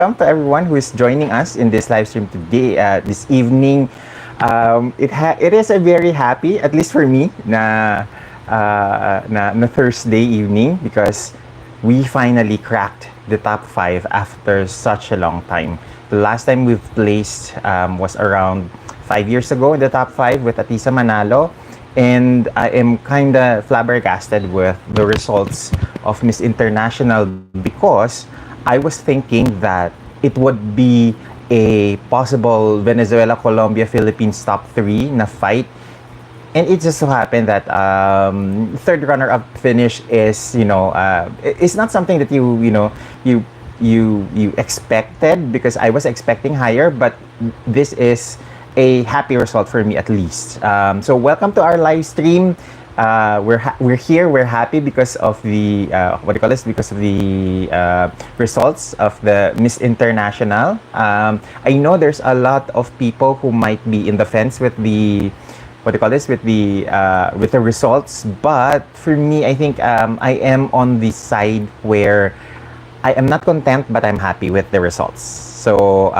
to everyone who is joining us in this live stream today, this evening. It is a very happy, at least for me, na Thursday evening because we finally cracked the top 5 after such a long time. The last time we've placed was around 5 years ago in the top 5 with Atisa Manalo. And I am kind of flabbergasted with the results of Miss International because I was thinking that it would be a possible Venezuela, Colombia, Philippines top 3 na fight. And it just so happened that third runner-up finish is, it's not something that you expected, because I was expecting higher, but this is a happy result for me at least. So welcome to our live stream. We're here. We're happy because of the because of the results of the Miss International. I know there's a lot of people who might be in the fence with the with the results, but for me, I think I am on the side where I am not content, but I'm happy with the results. So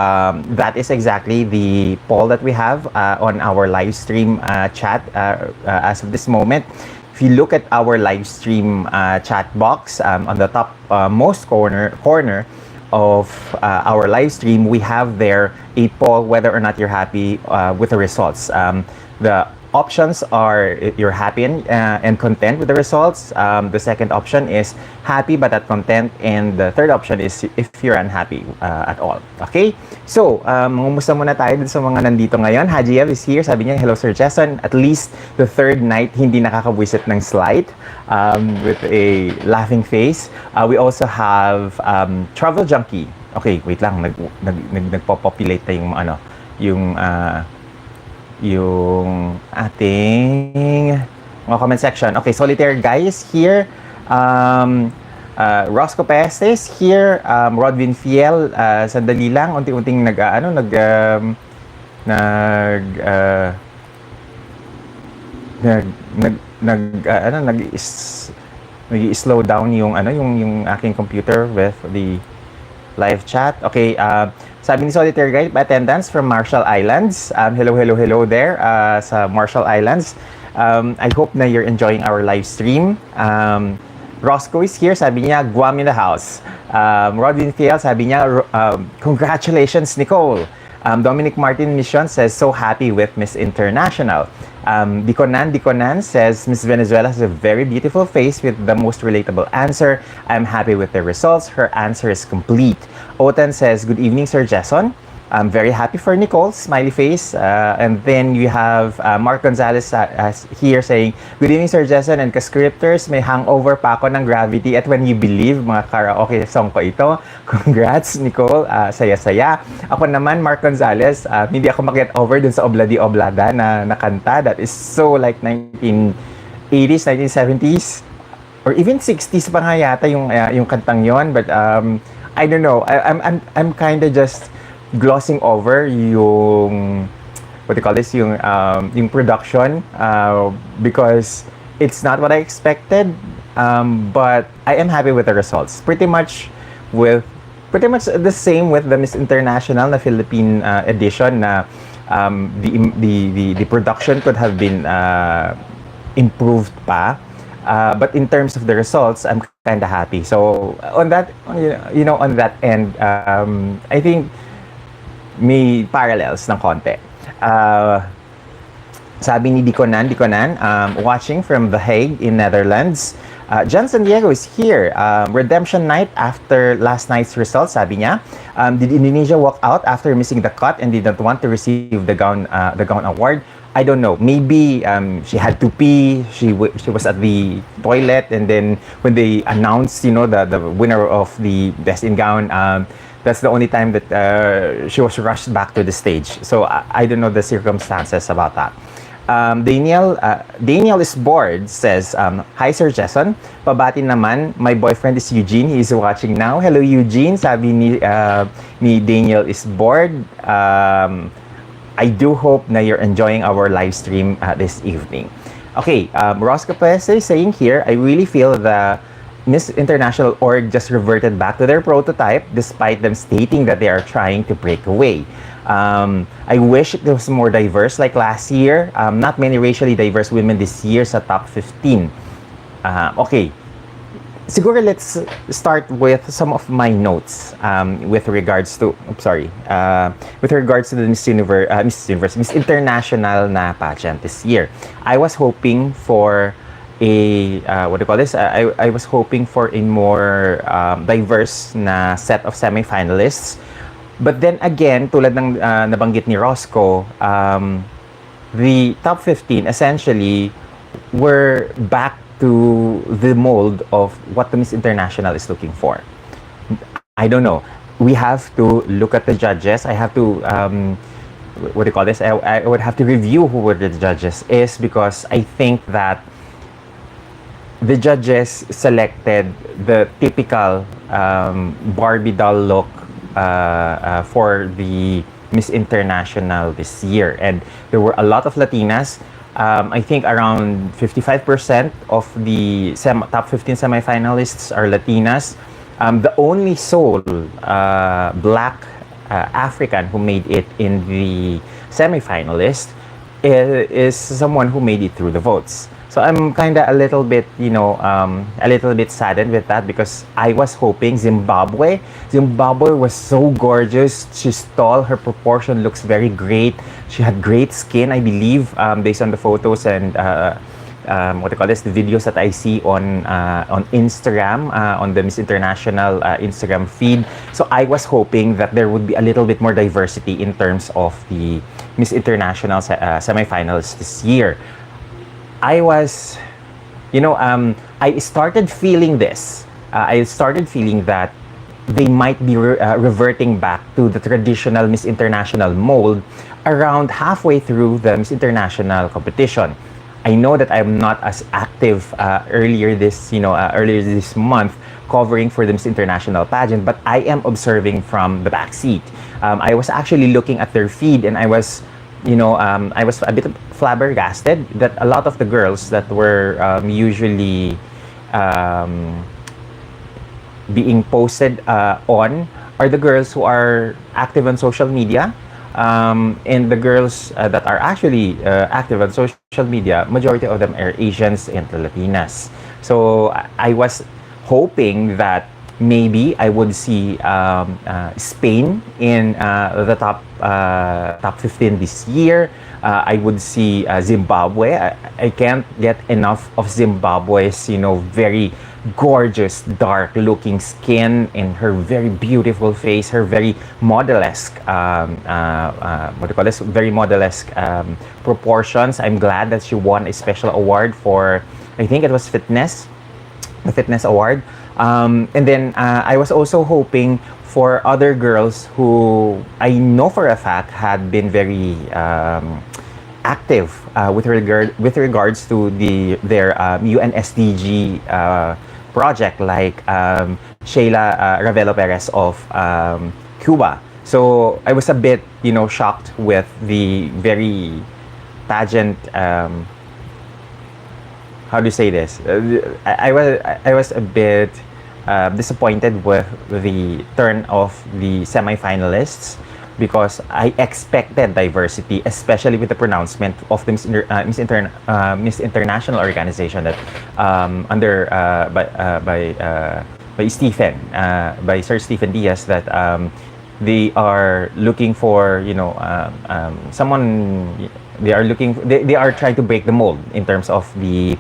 that is exactly the poll that we have on our live stream chat as of this moment. If you look at our live stream chat box on the top most corner of our live stream, we have there a poll whether or not you're happy with the results. The options are you're happy and content with the results. The second option is happy but not content, and the third option is if you're unhappy at all. Okay? So, mumusta muna tayo dun sa mga nandito ngayon. Hajiev is here. Sabi niya, hello Sir Jason. At least the third night, hindi nakakabwisit ng slide with a laughing face. We also have Travel Junkie. Okay, wait lang. Nagpo-populate na yung ating mga comment section. Okay, Solitaire Guy is here. Roscoe Pestes here. Rodvin Fiel, sandali lang, unti-unting nag-slow down yung aking computer with the live chat. Okay, sabi ni Solitaire Guide, attendance from Marshall Islands. Hello there sa Marshall Islands. I hope na you're enjoying our live stream. Roscoe is here, sabi niya, Guam in the house. Rodwin Fiel, sabi niya, congratulations, Nicole. Dominic Martin Mission says, so happy with Miss International. Diconan says, Miss Venezuela has a very beautiful face with the most relatable answer. I'm happy with the results. Her answer is complete. Otan says, good evening, Sir Jason. I'm very happy for Nicole, smiley face. And then you have Mark Gonzalez here saying, good evening, Sir Jason and ka-scripters. May hangover pa ako ng Gravity at When You Believe, mga karaoke song ko ito. Congrats, Nicole. Saya-saya. Ako naman, Mark Gonzalez, hindi ako mag-get over dun sa Obladi Oblada na kanta. That is so like 1980s, 1970s, or even 60s pa nga yata yung kantang yon. But I don't know. I'm kind of just glossing over yung yung production because it's not what I expected, but I am happy with the results. Pretty much the same with the Miss International na Philippine edition na the production could have been improved pa, but in terms of the results, I'm kind of happy. So on that end, I think may parallels ng konti. Sabi ni Diconan, watching from The Hague in Netherlands. John San Diego is here. Redemption night after last night's results, sabi niya. Did Indonesia walk out after missing the cut and did not want to receive the gown award? I don't know. Maybe she had to pee. She was at the toilet, and then when they announced, the winner of the best in gown, that's the only time that she was rushed back to the stage. So I don't know the circumstances about that. Daniel is bored, says, hi Sir Jason, pabati naman, my boyfriend is Eugene, he is watching now. Hello Eugene, sabi ni Daniel is bored. I do hope na you're enjoying our live stream this evening. Okay, Roscoe Pese is saying here, I really feel the Miss International org just reverted back to their prototype despite them stating that they are trying to break away. I wish it was more diverse like last year. Not many racially diverse women this year sa top 15. Okay, siguro let's start with some of my notes with regards to, with regards to the Miss International na pageant this year. I was hoping for what do you call this? I was hoping for a more diverse na set of semi-finalists. But then again, tulad ng nabanggit ni Roscoe, the top 15 essentially were back to the mold of what the Miss International is looking for. I don't know. We have to look at the judges. I have to, what do you call this? I would have to review who were the judges is because I think that the judges selected the typical Barbie doll look for the Miss International this year. And there were a lot of Latinas. I think around 55% of the top 15 semifinalists are Latinas. The only sole black African who made it in the semifinalist is someone who made it through the votes. So I'm kind of a little bit, a little bit saddened with that because I was hoping Zimbabwe was so gorgeous. She's tall, her proportion looks very great. She had great skin, I believe, based on the photos and what do you call this, the videos that I see on Instagram, on the Miss International Instagram feed. So I was hoping that there would be a little bit more diversity in terms of the Miss International semifinals this year. I was, I started feeling this. I started feeling that they might be reverting back to the traditional Miss International mold around halfway through the Miss International competition. I know that I'm not as active earlier this month covering for the Miss International pageant, but I am observing from the back seat. I was actually looking at their feed and I was a bit flabbergasted that a lot of the girls that were usually being posted on are the girls who are active on social media. And the girls that are actually active on social media, majority of them are Asians and Latinas. So I was hoping that maybe I would see Spain in the top 15 this year. I would see Zimbabwe. I can't get enough of Zimbabwe's, very gorgeous, dark-looking skin and her very beautiful face, her very model-esque, very model-esque proportions. I'm glad that she won a special award for, I think it was the fitness award. And then I was also hoping for other girls who I know for a fact had been very active with regards to their UN SDG project, like Sheila Ravelo Perez of Cuba. So I was a bit, shocked with the very pageant. How do you say this? I was a bit disappointed with the turn of the semifinalists because I expected diversity, especially with the pronouncement of the Miss International organization that by Sir Stephen Diaz, that they are looking for someone. They are trying to break the mold in terms of the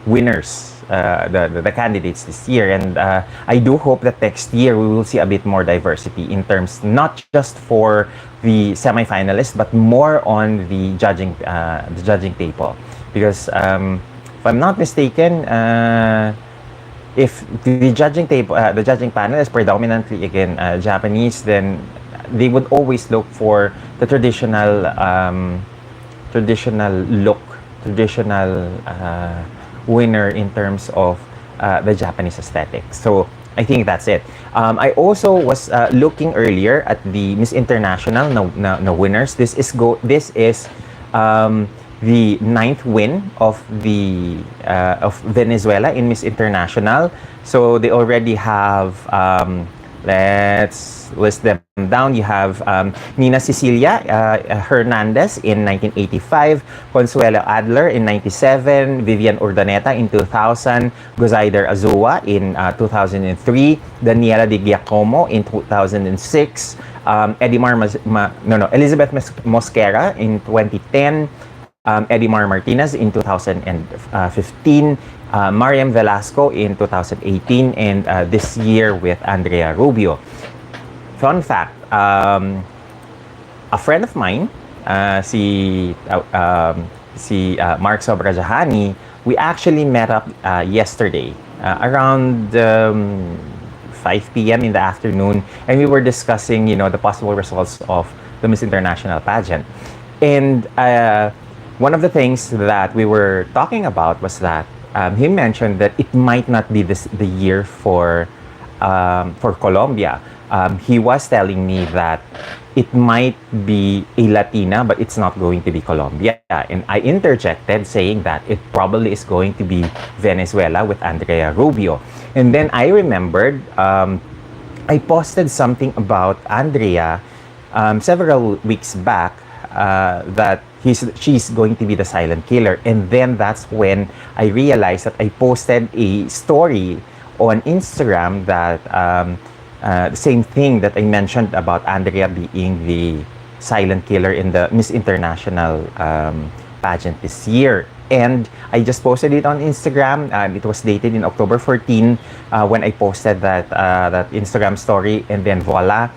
winners, the candidates this year, and I do hope that next year we will see a bit more diversity in terms not just for the semifinalists but more on the judging table, because if I'm not mistaken, if the judging panel is predominantly again Japanese, then they would always look for the traditional winner in terms of the Japanese aesthetic. So I think that's it. I also was looking earlier at the Miss International na winners. This is the ninth win of Venezuela in Miss International. So they already have, let's list them down. You have Nina Cecilia Hernandez in 1985, Consuelo Adler in 97, Vivian Urdaneta in 2000, Gozaider Azua in 2003, Daniela Di Giacomo in 2006, Elizabeth Mosquera in 2010, Edimar Martinez in 2015, Mariam Velasco in 2018, and this year with Andrea Rubio. Fun fact, a friend of mine, si Mark Sobrajahani, we actually met up yesterday around 5 p.m. in the afternoon, and we were discussing, the possible results of the Miss International pageant. And one of the things that we were talking about was that he mentioned that it might not be the year for Colombia. He was telling me that it might be a Latina, but it's not going to be Colombia. And I interjected saying that it probably is going to be Venezuela with Andrea Rubio. And then I remembered I posted something about Andrea several weeks back that she's going to be the silent killer. And then that's when I realized that I posted a story on Instagram that the same thing that I mentioned about Andrea being the silent killer in the Miss International pageant this year. And I just posted it on Instagram. It was dated in October 14 when I posted that Instagram story, and then voila,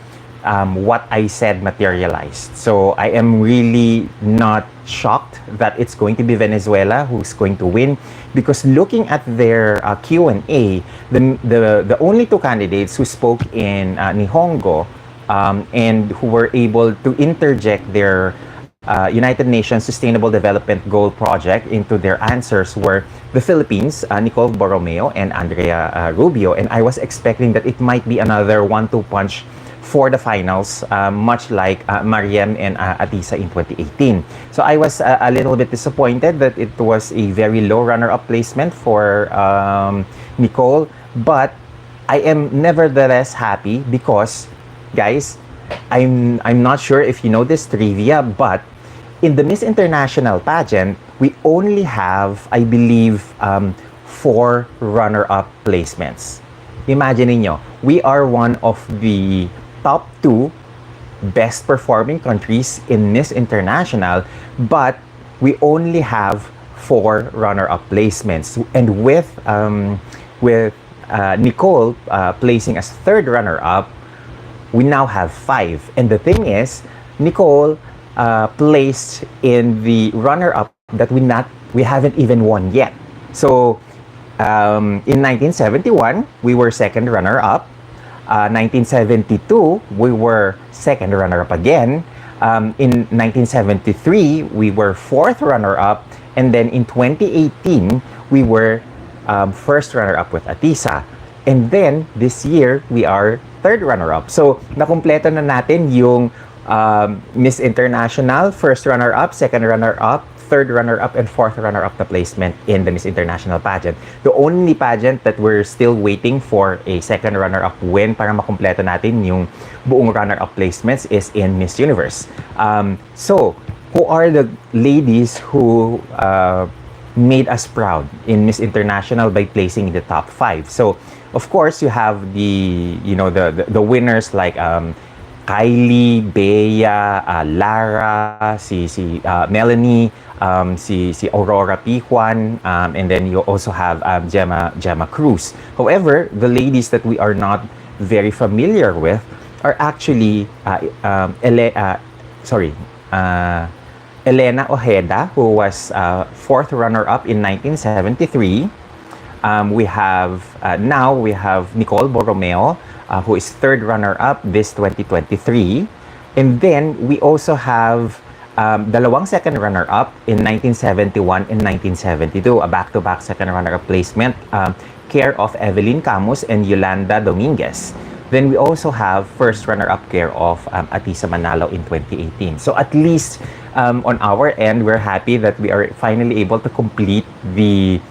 what I said materialized. So I am really not shocked that it's going to be Venezuela who's going to win, because looking at their Q&A, the only two candidates who spoke in Nihongo and who were able to interject their United Nations Sustainable Development Goal project into their answers were the Philippines, Nicole Borromeo and Andrea Rubio. And I was expecting that it might be another 1-2 punch for the finals, much like Mariem and Atisa in 2018. So I was a little bit disappointed that it was a very low runner-up placement for Nicole, but I am nevertheless happy because, guys, I'm not sure if you know this trivia, but in the Miss International pageant, we only have, I believe, 4 runner-up placements. Imagine niyo, we are one of the top 2 best performing countries in Miss International, but we only have 4 runner-up placements. And with Nicole placing as 3rd runner-up, we now have 5. And the thing is, Nicole placed in the runner-up that we haven't even won yet. So in 1971, we were 2nd runner-up. 1972, we were 2nd runner-up again. In 1973, we were 4th runner-up. And then in 2018, we were 1st runner-up with Atisa. And then this year, we are 3rd runner-up. So nakumpleto na natin yung Miss International, 1st runner-up, 2nd runner-up, 3rd runner-up, and 4th runner-up na placement in the Miss International pageant. The only pageant that we're still waiting for a 2nd runner-up win para makumpleto natin yung buong runner-up placements is in Miss Universe. So, who are the ladies who made us proud in Miss International by placing in the top 5? So, of course, you have the winners like Kylie, Bea, Lara, si Melanie, si Aurora Pijuan, and then you also have Gemma Cruz. However, the ladies that we are not very familiar with are actually Elena Ojeda, who was 4th runner-up in 1973. We have Nicole Borromeo, who is 3rd runner-up this 2023. And then we also have dalawang 2nd runner-up in 1971 and 1972, a back-to-back 2nd runner-up placement, care of Evelyn Camus and Yolanda Dominguez. Then we also have first runner-up care of Atisa Manalo in 2018. So at least on our end, we're happy that we are finally able to complete the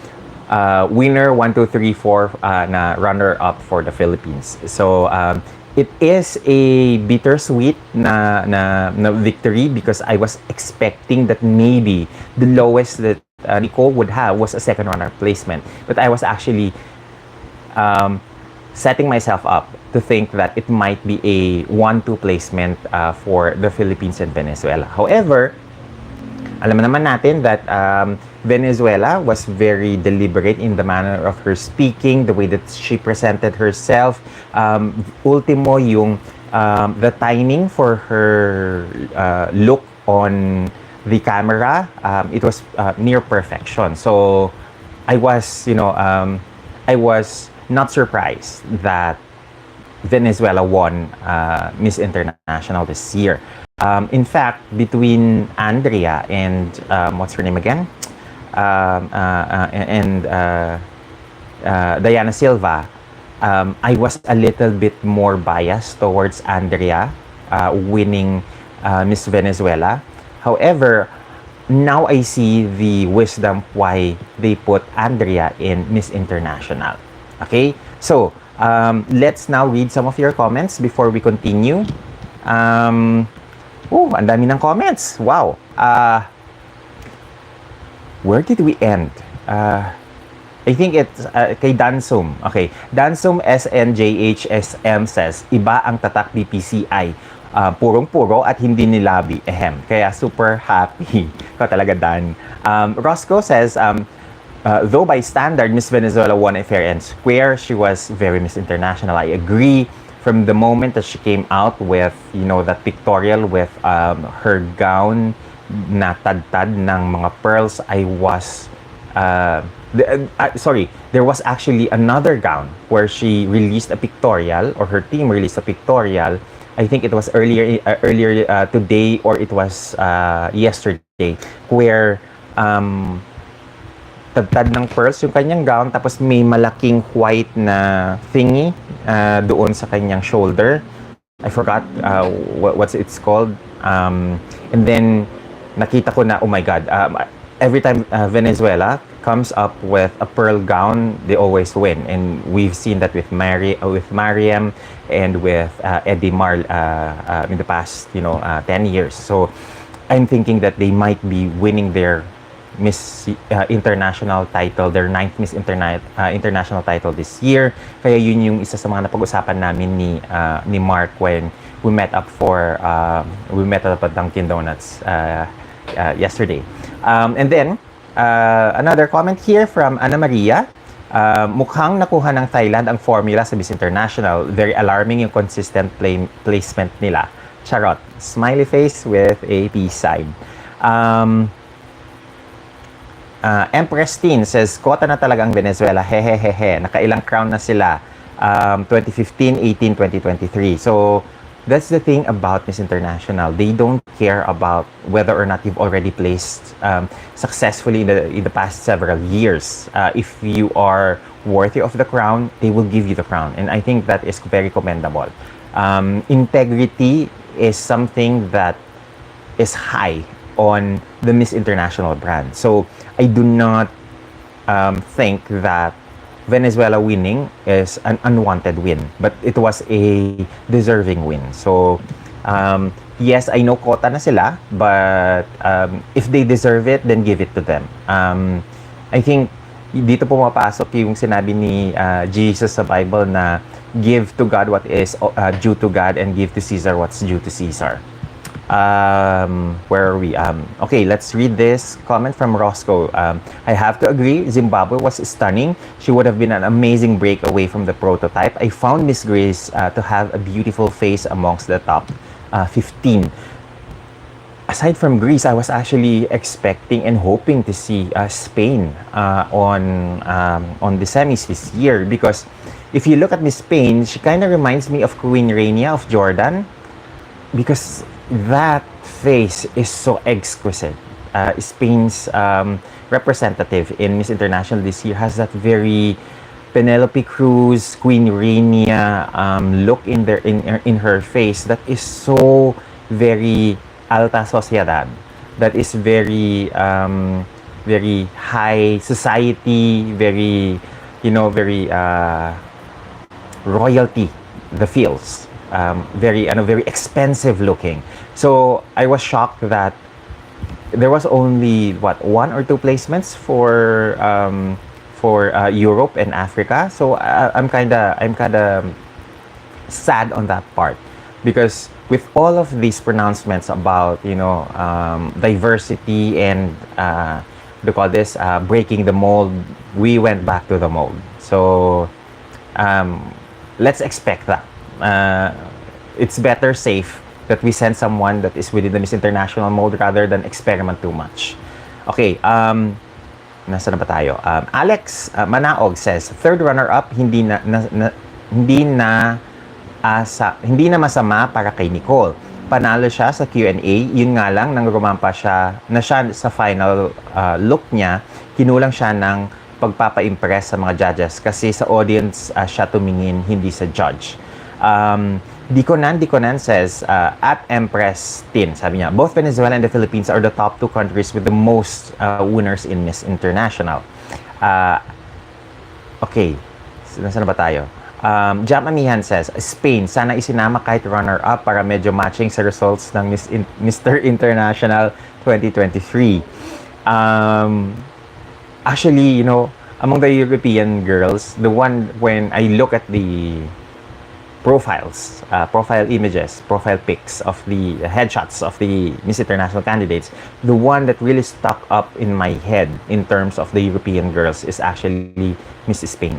winner 1, 2, 3, 4 na runner-up for the Philippines. So it is a bittersweet na victory because I was expecting that maybe the lowest that Nicole would have was a second runner placement. But I was actually setting myself up to think that it might be a 1-2 placement for the Philippines and Venezuela. However, alam naman natin that Venezuela was very deliberate in the manner of her speaking, the way that she presented herself. Ultimo, yung the timing for her look on the camera, it was near perfection. So I was, I was not surprised that Venezuela won Miss International this year. In fact, between Andrea and what's her name again? And Diana Silva, I was a little bit more biased towards Andrea winning Miss Venezuela. However, now I see the wisdom why they put Andrea in Miss International. Okay? So, let's now read some of your comments before we continue. Ang dami ng comments. Wow. Where did we end? I think it's kay Dansum. Okay. Dansum SNJHSM says, iba ang tatak BPCI. Purong-puro at hindi nilabi. Kaya super happy. Ikaw talaga, Dan. Roscoe says, though by standard, Miss Venezuela won a fair and square, she was very Miss International. I agree. From the moment that she came out with, that pictorial with her gown na tad-tad ng mga pearls, I was, there was actually another gown where she released a pictorial, or her team released a pictorial. I think it was earlier today, or it was yesterday, where tad-tad ng pearls yung kanyang gown, tapos may malaking white na thingy doon sa kanyang shoulder. I forgot what's it's called. And then nakita ko na, oh my God, every time Venezuela comes up with a pearl gown, they always win. And we've seen that with Mariam and with Eddie Marl in the past 10 years. So I'm thinking that they might be winning their Miss International title, their 9th Miss International title this year. Kaya yun yung isa sa mga napag-usapan namin ni Mark when we met up at Dunkin' Donuts yesterday. And then another comment here from Ana Maria. Mukhang nakuha ng Thailand ang formula sa Miss International. Very alarming yung consistent placement nila. Charot. Smiley face with a peace sign. Empress Teen says, kota na talaga ang Venezuela, hehehehe. Nakailang crown na sila, 2015, 18, 2023. So, that's the thing about Miss International. They don't care about whether or not you've already placed successfully in the past several years. If you are worthy of the crown, they will give you the crown. And I think that is very commendable. Integrity is something that is high on the Miss International brand. So, I do not think that Venezuela winning is an unwanted win, but it was a deserving win. So, yes, I know kota na sila, but if they deserve it, then give it to them. I think dito pumapasok yung sinabi ni Jesus sa Bible na give to God what is due to God and give to Caesar what's due to Caesar. Where are we? Okay, let's read this comment from Roscoe. I have to agree, Zimbabwe was stunning. She would have been an amazing break away from the prototype. I found Miss Grace to have a beautiful face amongst the top 15. Aside from Greece, I was actually expecting and hoping to see Spain on the semis this year, because if you look at Miss Spain, she kind of reminds me of Queen Rania of Jordan, because that face is so exquisite. Spain's representative in Miss International this year has that very Penelope Cruz, Queen Rania look in her face that is so very alta sociedad, that is very high society, very very royalty, the feels very expensive looking. So I was shocked that there was only what, one or two placements for Europe and Africa. So I'm kind of sad on that part, because with all of these pronouncements about diversity and they call this breaking the mold, we went back to the mold. So let's expect that. It's better safe that we send someone that is within the Miss International mold rather than experiment too much. Okay, nasa na ba tayo? Alex Manaog says, third runner-up, hindi na masama para kay Nicole. Panalo siya sa Q&A, yun nga lang nang rumampa siya sa final look niya, kinulang siya ng pagpapa-impress sa mga judges kasi sa audience siya tumingin, hindi sa judge. Dikonan says, at Empress Tin, sabi niya, both Venezuela and the Philippines are the top two countries with the most winners in Miss International. Okay, nasaan na ba tayo? Jam Amihan says, Spain, sana isinama kahit runner-up para medyo matching sa results ng Mr. International 2023. Actually, among the European girls, the one when I look at the profiles, profile images, profile pics of the headshots of the Miss International candidates, the one that really stuck up in my head in terms of the European girls is actually Miss Spain.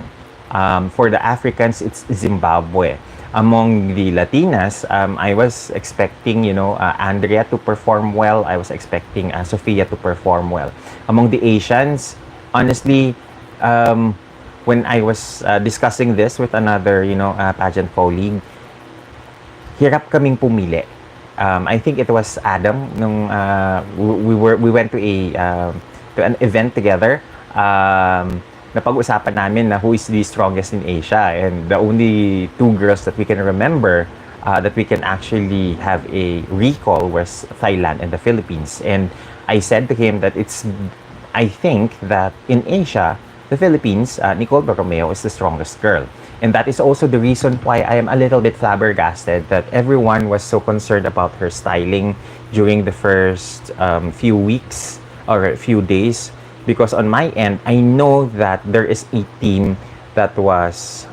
For the Africans, it's Zimbabwe. Among the Latinas, I was expecting, Andrea to perform well. I was expecting Sofia to perform well. Among the Asians, honestly, when I was discussing this with another, pageant colleague, hirap kaming pumili. I think it was Adam nung we went to an event together. Napag-usapan namin na who is the strongest in Asia, and the only two girls that we can remember that we can actually have a recall was Thailand and the Philippines. And I said to him that I think that in Asia, the Philippines, Nicole Borromeo is the strongest girl. And that is also the reason why I am a little bit flabbergasted that everyone was so concerned about her styling during the first few weeks or few days. Because on my end, I know that there is a team that was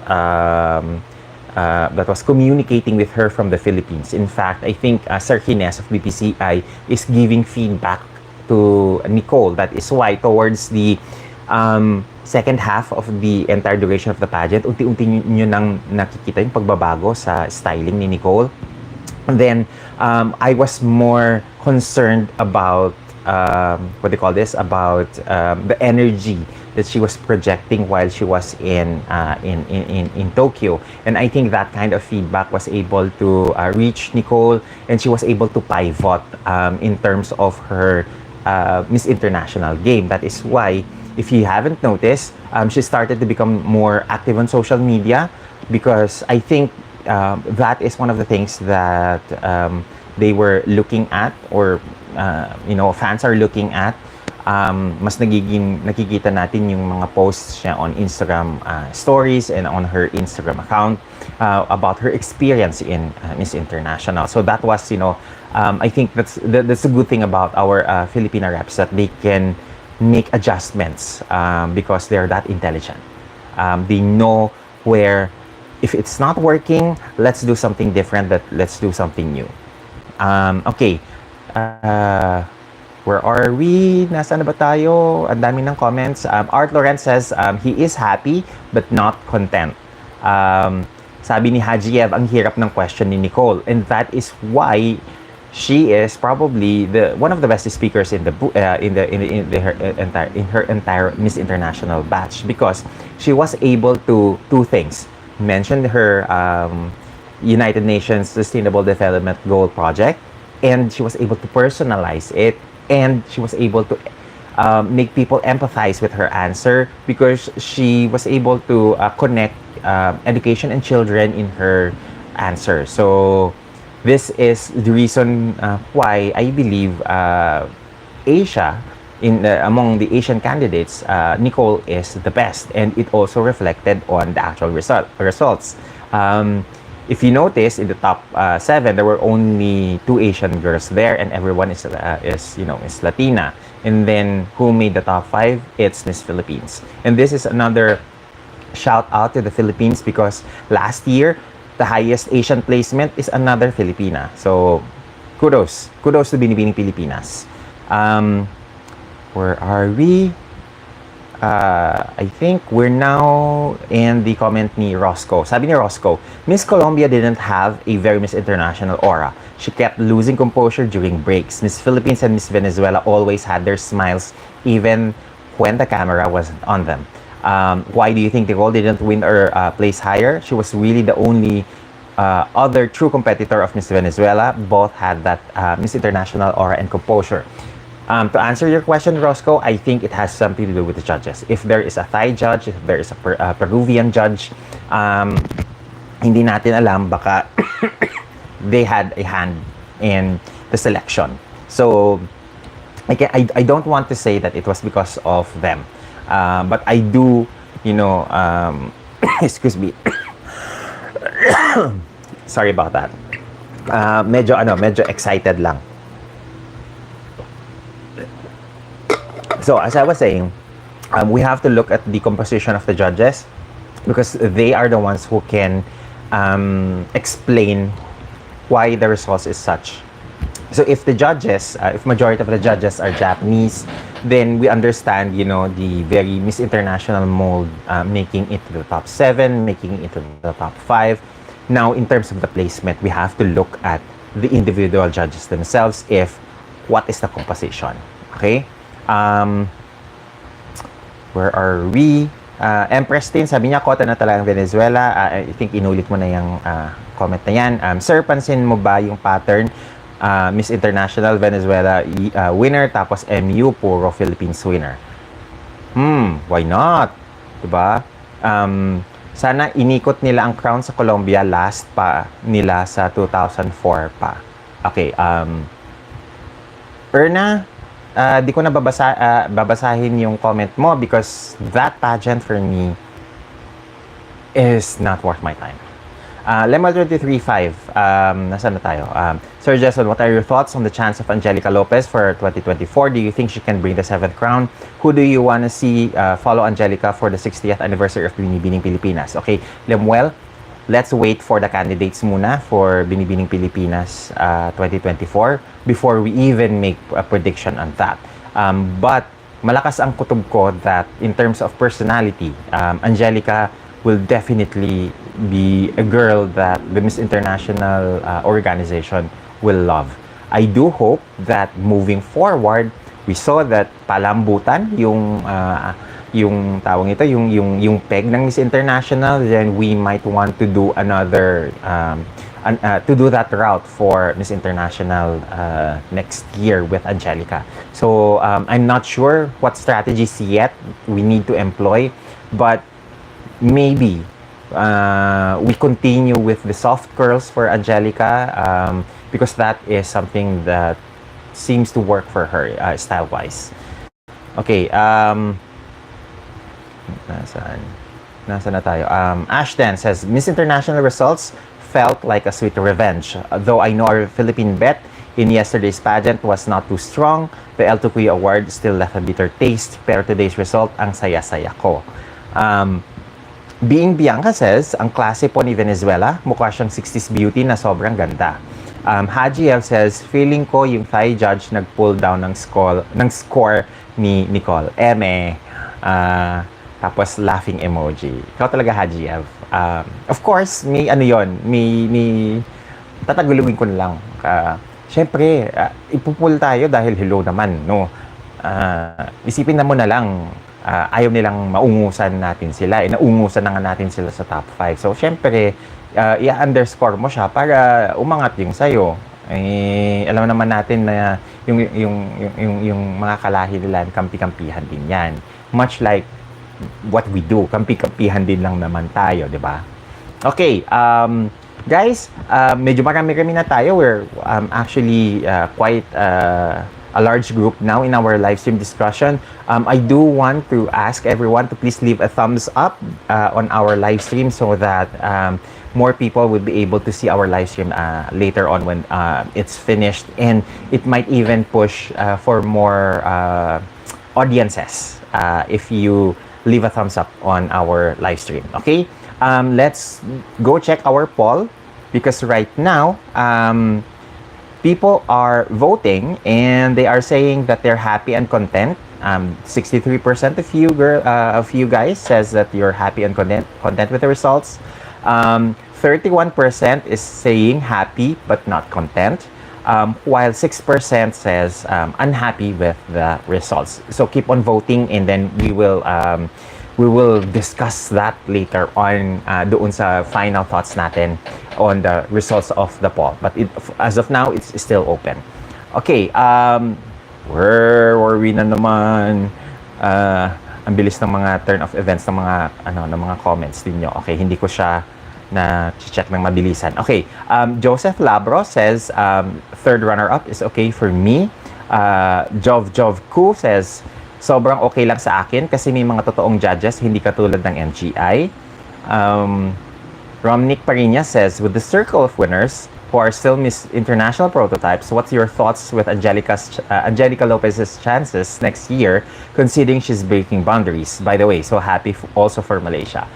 communicating with her from the Philippines. In fact, I think Sir Hines of BPCI is giving feedback to Nicole. That is why towards the second half of the entire duration of the pageant, unti-unti nyo nang nakikita yung pagbabago sa styling ni Nicole. And then, I was more concerned about about the energy that she was projecting while she was in Tokyo. And I think that kind of feedback was able to reach Nicole, and she was able to pivot in terms of her Miss International game. That is why, if you haven't noticed, she started to become more active on social media, because I think that is one of the things that they were looking at, or fans are looking at. Mas nakikita natin yung mga posts niya on Instagram stories and on her Instagram account about her experience in Miss International. So that was, I think that's a good thing about our Filipina reps, that they can make adjustments because they're that intelligent. They know where, if it's not working, let's do something different, let's do something new. Okay. Where are we? Nasaan na ba tayo? Ang dami ng comments. Art Lawrence says he is happy but not content. Sabi ni Hajiev, ang hirap ng question ni Nicole, and that is why she is probably one of the best speakers in her entire Miss International batch, because she was able to two things. Mentioned her United Nations Sustainable Development Goal project, and she was able to personalize it, and she was able to make people empathize with her answer because she was able to connect education and children in her answer. So this is the reason why I believe Asia, among the Asian candidates, Nicole is the best, and it also reflected on the actual results. If you notice, in the top 7, there were only 2 Asian girls there, and everyone is Latina. And then who made the top 5? It's Miss Philippines. And this is another shout out to the Philippines because last year the highest Asian placement is another Filipina. So kudos to Binibining Pilipinas. Where are we? I think we're now in the comment ni Roscoe. Sabi ni Roscoe, Miss Colombia didn't have a very Miss International aura. She kept losing composure during breaks. Miss Philippines and Miss Venezuela always had their smiles even when the camera wasn't on them. Why do you think Nicole didn't win or place higher? She was really the only other true competitor of Miss Venezuela. Both had that Miss International aura and composure. To answer your question, Roscoe, I think it has something to do with the judges. If there is a Thai judge, if there is a Peruvian judge, hindi natin alam, baka they had a hand in the selection. So, I don't want to say that it was because of them. But I do, excuse me. Sorry about that. Medyo excited lang. So, as I was saying, we have to look at the composition of the judges because they are the ones who can explain why the results is such. So, if the judges, if majority of the judges are Japanese, then we understand, the very Miss International mold making it to the top 7, making it to the top 5. Now, in terms of the placement, we have to look at the individual judges themselves what is the composition. Okay? Where are we? Empress Tin, sabi niya, kota na talagang Venezuela. I think inulit mo na yung comment na yan. Sir, pansin mo ba yung pattern? Miss International, Venezuela winner, tapos MU, puro Philippines winner. Why not? Diba? Sana inikot nila ang crown sa Colombia last pa nila sa 2004 pa. Okay, Erna, di ko na babasahin yung comment mo because that pageant for me is not worth my time. Lemon 23.5, nasaan na tayo? Sir Jason, what are your thoughts on the chance of Angelica Lopez for 2024? Do you think she can bring the 7th crown? Who do you want to see follow Angelica for the 60th anniversary of Binibining Pilipinas? Okay, Lemuel, let's wait for the candidates muna for Binibining Pilipinas 2024 before we even make a prediction on that. But malakas ang kutob ko that in terms of personality, Angelica will definitely be a girl that the Miss International organization will love. I do hope that moving forward, we saw that palambutan yung tawag ito, yung peg ng Miss International, then we might want to do another to do that route for Miss International next year with Angelica. So I'm not sure what strategies yet we need to employ, but maybe we continue with the soft curls for Angelica because that is something that seems to work for her style-wise. Okay, Nasaan na tayo? Ashton says, Miss International results felt like a sweet revenge. Though I know our Philippine bet in yesterday's pageant was not too strong, the L2Q award still left a bitter taste, pero today's result, ang saya-saya ko. Being Bianca says, ang klase po ni Venezuela, mukha siyang 60s beauty na sobrang ganda. Haji L says, feeling ko yung Thai judge nag-pull down ng score ni Nicole. Tapos laughing emoji. Ikaw talaga, Haji L. Of course, may tatagulugin ko na lang. Siyempre, ipupull tayo dahil hello naman, no? Isipin na mo na lang, ayaw nilang maungusan natin sila. Naungusan na nga natin sila sa top 5. So, syempre, i-underscore mo siya para umangat yung sa'yo. Alam naman natin na yung mga kalahi nila, kampi-kampihan din yan. Much like what we do, kampi-kampihan din lang naman tayo, di ba? Okay, guys, medyo marami-rami na tayo. We're actually quite a large group now in our live stream discussion. I do want to ask everyone to please leave a thumbs up on our live stream so that more people will be able to see our live stream later on when it's finished, and it might even push for more audiences if you leave a thumbs up on our live stream. Okay, let's go check our poll, because right now people are voting and they are saying that they're happy and content. 63% of you guys says that you're happy and content with the results. 31% is saying happy but not content, while 6% says unhappy with the results. So keep on voting, and then we will discuss that later on doon sa final thoughts natin on the results of the poll. But as of now, it's still open. Okay, where were we na naman? Ang bilis ng mga turn of events ng mga comments ninyo. Okay, hindi ko siya na check ng mabilisan. Okay, Joseph Labro says third runner-up is okay for me. Jov Ku says sobrang okay lang sa akin kasi may mga totoong judges, hindi katulad ng MGI. Romnick Parinya says, with the circle of winners who are still Miss International prototypes, what's your thoughts with Angelica Lopez's chances next year, considering she's breaking boundaries? By the way, so happy also for Malaysia.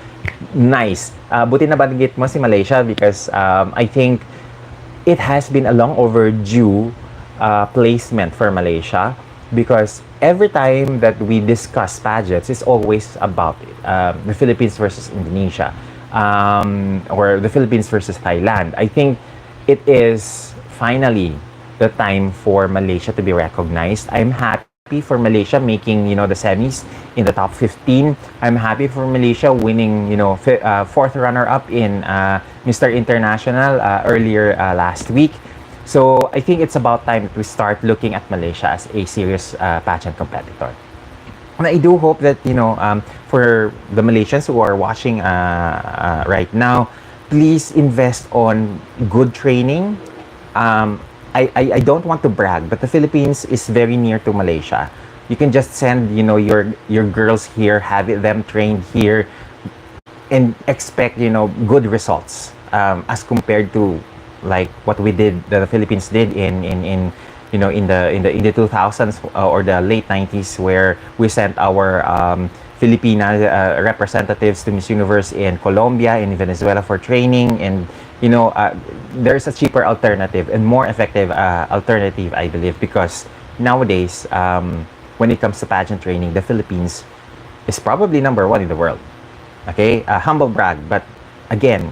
Nice. Buti na banggit mo si Malaysia, because I think it has been a long overdue placement for Malaysia, because every time that we discuss pageants, it's always about the Philippines versus Indonesia, or the Philippines versus Thailand. I think it is finally the time for Malaysia to be recognized. I'm happy for Malaysia making, the semis in the top 15. I'm happy for Malaysia winning, fourth runner-up in Mr. International earlier last week. So I think it's about time to start looking at Malaysia as a serious pageant competitor. And I do hope that, for the Malaysians who are watching right now, please invest on good training. I don't want to brag, but the Philippines is very near to Malaysia. You can just send, your girls here, have them trained here, and expect, good results as compared to like what the Philippines did in the 2000s or the late 90s, where we sent our Filipina representatives to Miss Universe in Colombia, in Venezuela for training, and there's a cheaper alternative and more effective alternative, I believe, because nowadays when it comes to pageant training, the Philippines is probably number 1 in the world. Okay, humble brag, but again,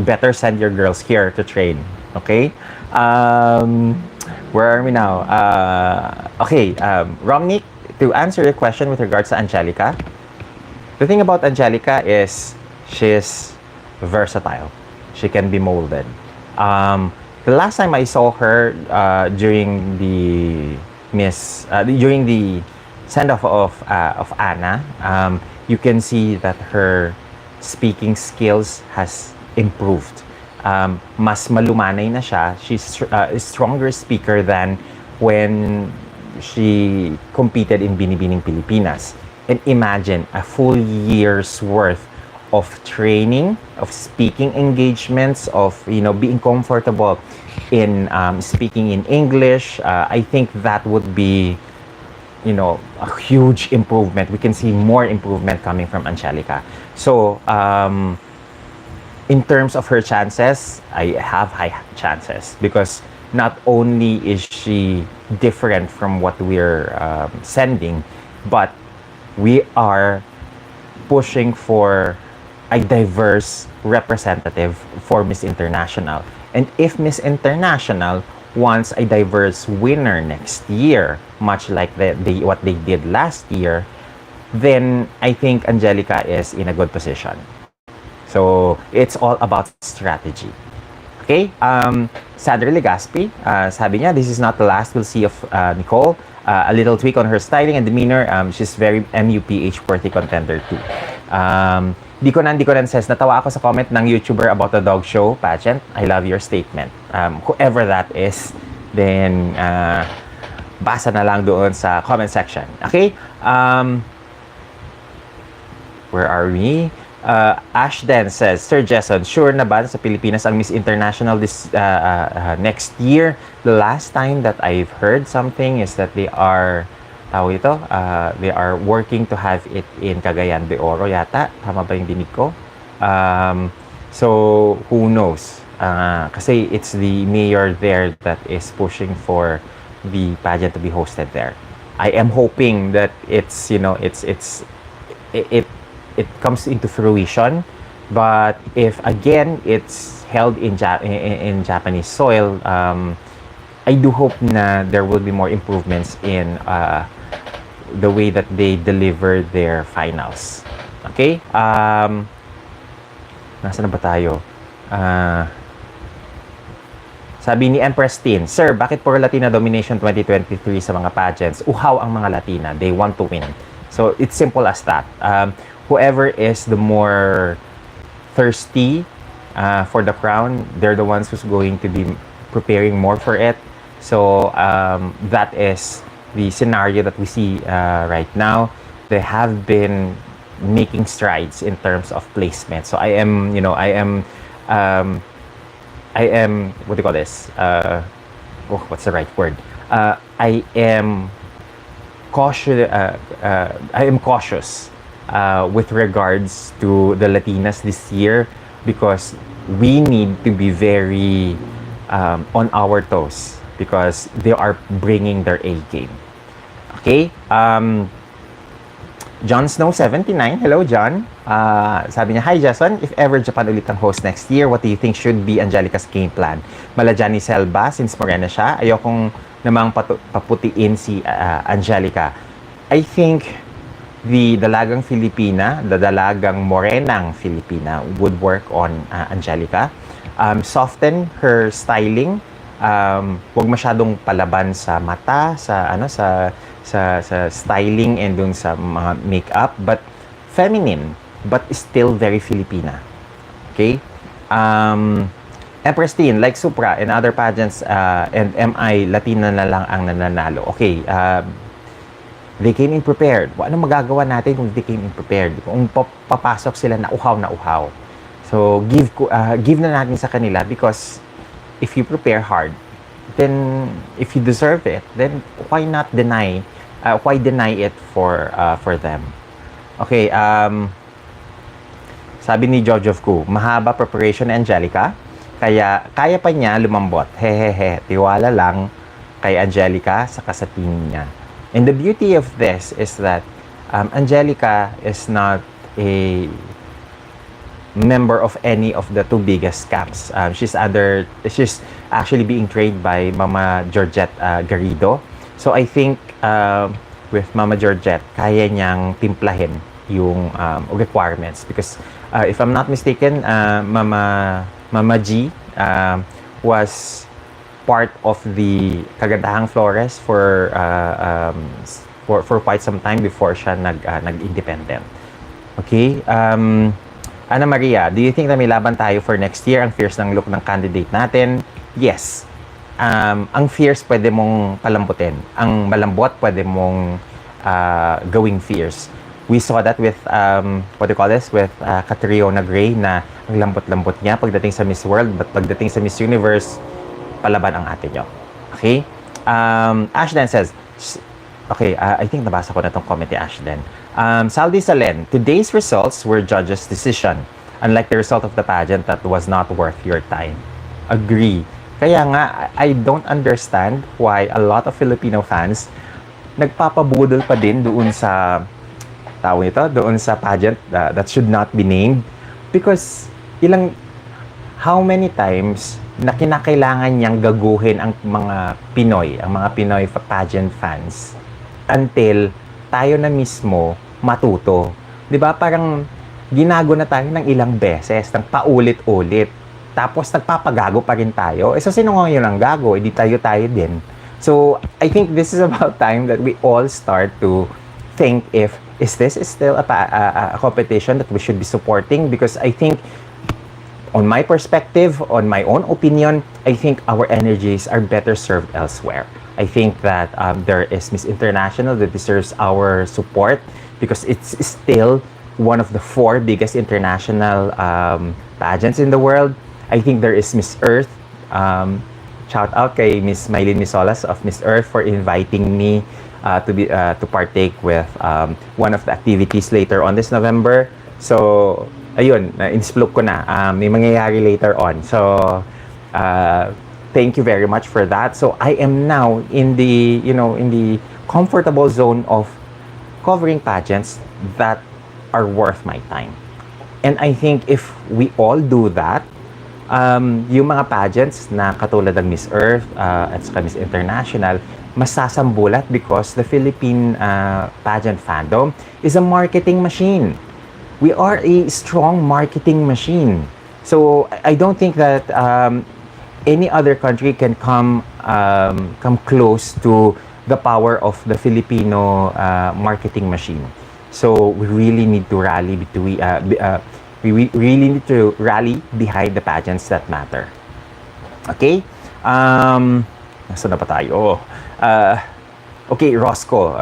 better send your girls here to train. Okay, where are we now? Romney, to answer your question with regards to Angelica, the thing about Angelica is she's versatile. She can be molded. The last time I saw her during the send-off of Anna, you can see that her speaking skills has improved. Mas malumanay na siya. She's a stronger speaker than when she competed in Binibining Pilipinas. And imagine a full year's worth of training, of speaking engagements, of being comfortable in speaking in English. I think that would be a huge improvement. We can see more improvement coming from Angelica. So in terms of her chances, I have high chances, because not only is she different from what we're sending, but we are pushing for a diverse representative for Miss International. And if Miss International wants a diverse winner next year, much like what they did last year, then I think Angelica is in a good position. So it's all about strategy. Okay, Sandra Legaspi, sabi niya, this is not the last we'll see of Nicole. A little tweak on her styling and demeanor. She's very MUPH worthy contender too. Di ko nan says, natawa ako sa comment ng YouTuber about the dog show pageant. I love your statement. Whoever that is, then basa na lang doon sa comment section. Okay? Where are we? Ashden says, Sir Jason, sure na ba sa Pilipinas ang Miss International this next year? The last time that I've heard something is that they are they are working to have it in Cagayan de Oro yata. Tama ba yung dinig ko? So, who knows? Kasi it's the mayor there that is pushing for the pageant to be hosted there. I am hoping that it's, you know, it comes into fruition, but if again it's held in Japanese soil, I do hope na there will be more improvements in the way that they deliver their finals. Okay? Nasa na ba tayo? Sabi ni Empress Teen, Sir, bakit puro Latina domination 2023 sa mga pageants? Uhaw ang mga Latina. They want to win. So, it's simple as that. Whoever is the more thirsty for the crown, they're the ones who's going to be preparing more for it. So that is the scenario that we see right now. They have been making strides in terms of placement. So I am, what do you call this? What's the right word? I am cautious. With regards to the Latinas this year, because we need to be very on our toes because they are bringing their A game. Okay? John Snow 79, hello John. Sabi niya, hi Jason, if ever Japan ulit ang host next year, what do you think should be Angelica's game plan? Malajani Selba, since morena siya, ayokong namang paputiin si Angelica. I think the dalagang Filipina, the dalagang morenang Filipina would work on Angelica. Soften her styling. Huwag masyadong palaban sa mata, sa styling and dun sa mga makeup, but feminine, but still very Filipina. Okay? Empress Teen, like Supra and other pageants, and MI, Latina na lang ang nananalo. Okay, they came in prepared. Ano magagawa natin kung they came in prepared? Kung papasok sila na uhaw. So, give na natin sa kanila because if you prepare hard, then if you deserve it, then why deny it for them? Okay, sabi ni Jojo Ku, mahaba preparation ni Angelica, kaya kaya pa niya lumambot. Hehehe, tiwala lang kay Angelica sa team niya. And the beauty of this is that Angelica is not a member of any of the two biggest camps. She's actually being trained by Mama Georgette Garrido. So I think with Mama Georgette, kaya niyang timplahin yung requirements because if I'm not mistaken, Mama G was part of the Kagandahang Flores for quite some time before siya nag-independent. Okay? Ana Maria, do you think na may laban tayo for next year? Ang fierce ng look ng candidate natin? Yes. Ang fierce pwede mong palambutin. Ang malambot pwede mong gawing fierce. We saw that with, with Catriona Gray na ang lambot-lambot niya pagdating sa Miss World, but pagdating sa Miss Universe, palaban ang ate nyo. Okay? Ashden says, okay, I think nabasa ko na itong comment ni Ashden. Saldi Salen, today's results were judges' decision. Unlike the result of the pageant that was not worth your time. Agree. Kaya nga, I don't understand why a lot of Filipino fans nagpapabudol pa din doon sa doon sa pageant that should not be named. Because how many times na kinakailangan niyang gaguhin ang mga Pinoy pageant fans until tayo na mismo matuto. 'Di ba? Parang ginago na tayo ng ilang beses, ng paulit-ulit. tapos nagpapagago pa rin tayo. So, sino ngayon ang gago? Hindi tayo din. So, I think this is about time that we all start to think is this still a competition that we should be supporting? Because I think, on my perspective, on my own opinion, I think our energies are better served elsewhere. I think that there is Miss International that deserves our support because it's still one of the 4 biggest international pageants in the world. I think there is Miss Earth. Shout out kay Miss Mylene Misolas of Miss Earth for inviting me to partake with one of the activities later on this November. So, ayun, in-splook ko na. May mangyayari later on. So, thank you very much for that. So, I am now in the comfortable zone of covering pageants that are worth my time. And I think if we all do that, yung mga pageants na katulad ng Miss Earth at saka Miss International, masasambulat because the Philippine pageant fandom is a marketing machine. We are a strong marketing machine. So I don't think that any other country can come close to the power of the Filipino marketing machine. So we really need to rally we really need to rally behind the pageants that matter. Okay? Nasaan na pa tayo? Okay, Roscoe,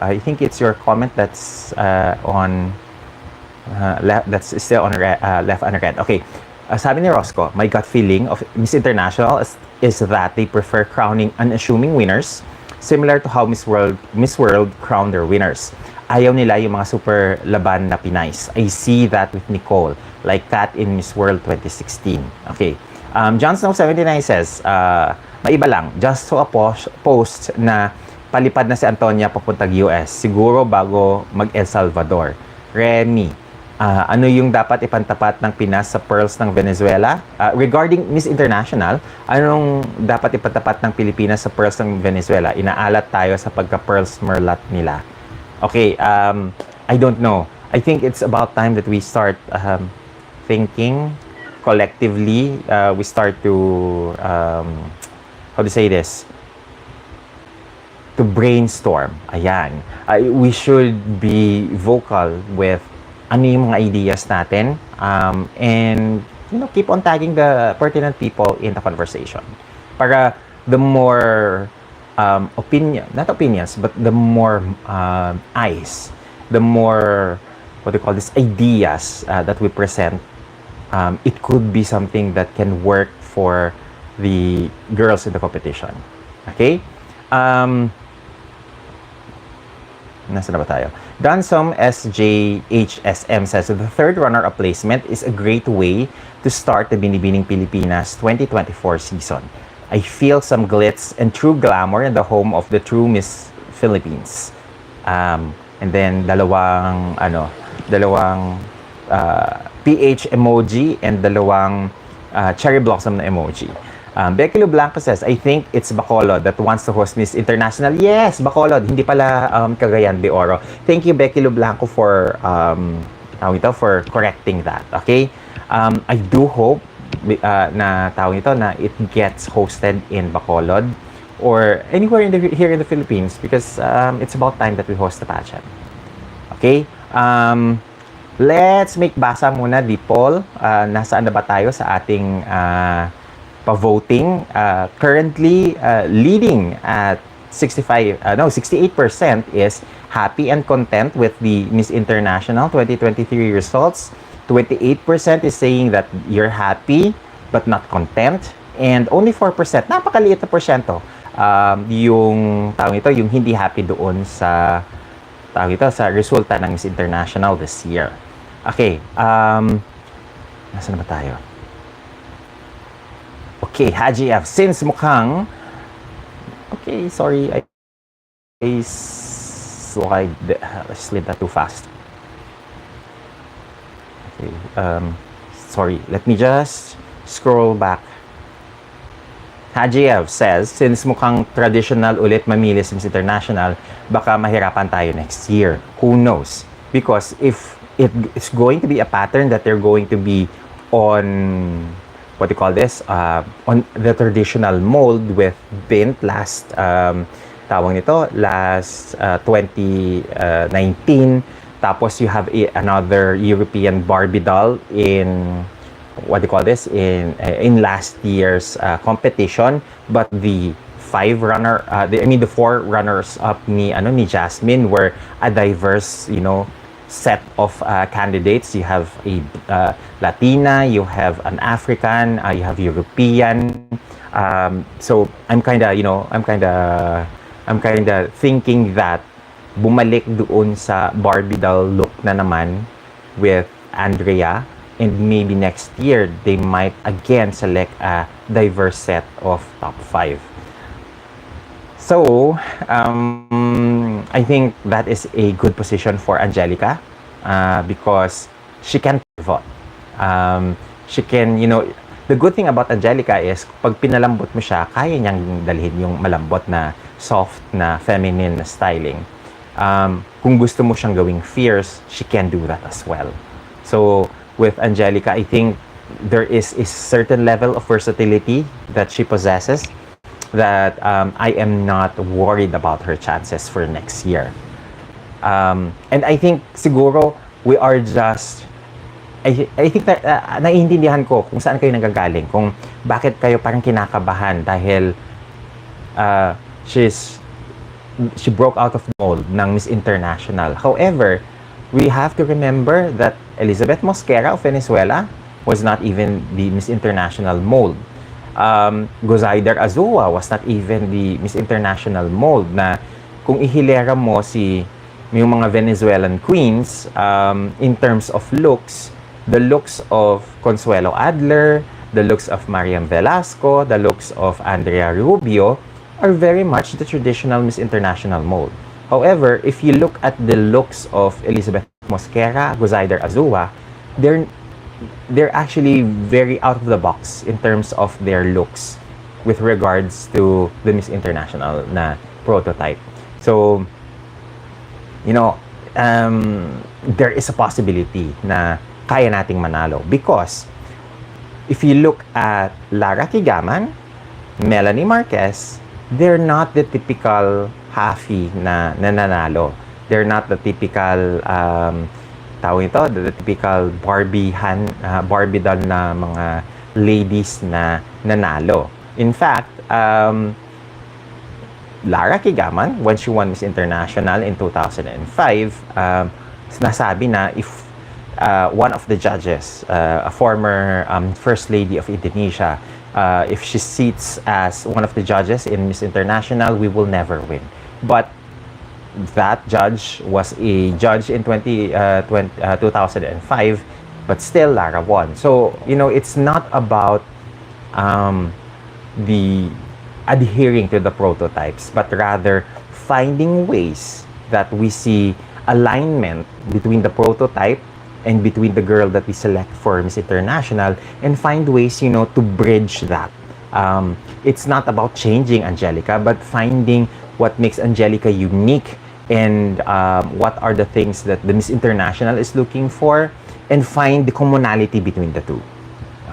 I think it's your comment that's that's still on left unread. Okay. Sabi ni Roscoe, my gut feeling of Miss International is that they prefer crowning unassuming winners, similar to how Miss World crowned their winners. Ayaw nila yung mga super laban na Pinays. I see that with Nicole, like that in Miss World 2016. Okay. John Snow 79 says, maiba lang, just saw a post na palipad na si Antonia papuntang US, siguro bago mag El Salvador. Remy, ano yung dapat ipantapat ng Pinas sa pearls ng Venezuela? Regarding Miss International, anong dapat ipantapat ng Pilipinas sa pearls ng Venezuela? Inaalat tayo sa pagka-pearls merlat nila. Okay, I don't know. I think it's about time that we start thinking collectively. We start to, how to say this? To brainstorm. Ayan. We should be vocal with ano yung mga ideas natin and keep on tagging the pertinent people in the conversation. Para the more not opinions, but the more eyes, the more, ideas that we present, it could be something that can work for the girls in the competition. Okay? Nasa na ba tayo? Dansom SJHSM says, the third runner-up placement is a great way to start the Binibining Pilipinas 2024 season. I feel some glitz and true glamour in the home of the true Miss Philippines. And then dalawang PH emoji and dalawang cherry blossom na emoji. Becky Lu Blanco says, I think it's Bacolod that wants to host Miss International. Yes, Bacolod, hindi pala Cagayan de Oro. Thank you, Becky Lu Blanco, for correcting that. Okay? I do hope na it gets hosted in Bacolod or anywhere here in the Philippines because it's about time that we host the pageant. Okay? Let's make basa muna, Dipol. Nasaan na ba tayo sa ating pa-voting? Currently, leading at 68% is happy and content with the Miss International 2023 results. 28% is saying that you're happy but not content. And only 4%, napakaliit na porsyento, yung hindi happy doon sa sa resulta ng Miss International this year. Okay, nasaan na ba tayo? Okay, Haji F, since mukhang sorry, I slid that too fast. Okay, sorry, let me just scroll back. Haji F says, since mukhang traditional ulit mamili sa Miss International, baka mahirapan tayo next year. Who knows? Because if it's going to be a pattern that they're going to be on what do you call this, on the traditional mold with Bint last 2019. Tapos you have another European Barbie doll in what do you call this, in last year's competition, but the the four runners up ni Jasmine were a diverse, set of candidates. You have a Latina, you have an African, you have European. So I'm kinda thinking that bumalik doon sa Barbie doll look na naman with Andrea, and maybe next year they might again select a diverse set of top 5. So, I think that is a good position for Angelica because she can pivot. She can, the good thing about Angelica is pag pinalambot mo siya, kaya niyang dalhin yung malambot na soft na feminine na styling. Kung gusto mo siyang gawing fierce, she can do that as well. So, with Angelica, I think there is a certain level of versatility that she possesses that I am not worried about her chances for next year. And I think siguro we are just I think that naiintindihan ko kung saan kayo nagagaling, kung bakit kayo parang kinakabahan dahil she broke out of the mold ng Miss International. However, we have to remember that Elizabeth Mosquera of Venezuela was not even the Miss International mold. Gozaider Azua was not even the Miss International mold, na kung ihilera mo yung mga Venezuelan queens, in terms of looks, the looks of Consuelo Adler, the looks of Mariam Velasco, the looks of Andrea Rubio are very much the traditional Miss International mold. However, if you look at the looks of Elizabeth Mosquera, Gozaider Azua, they're actually very out of the box in terms of their looks with regards to the Miss International na prototype. So, there is a possibility na kaya nating manalo because if you look at Lara Kigaman, Melanie Marquez, they're not the typical halfie na nanalo. They're not the typical the typical Barbie doll na mga ladies na nanalo. In fact, Lara Kigaman, when she won Miss International in 2005, nasabi na if one of the judges, a former First Lady of Indonesia, if she sits as one of the judges in Miss International, we will never win. But that judge was a judge in 2005, but still Lara won. So, it's not about the adhering to the prototypes, but rather finding ways that we see alignment between the prototype and between the girl that we select for Miss International, and find ways, to bridge that. It's not about changing Angelica, but finding what makes Angelica unique and what are the things that the Miss International is looking for, and find the commonality between the two.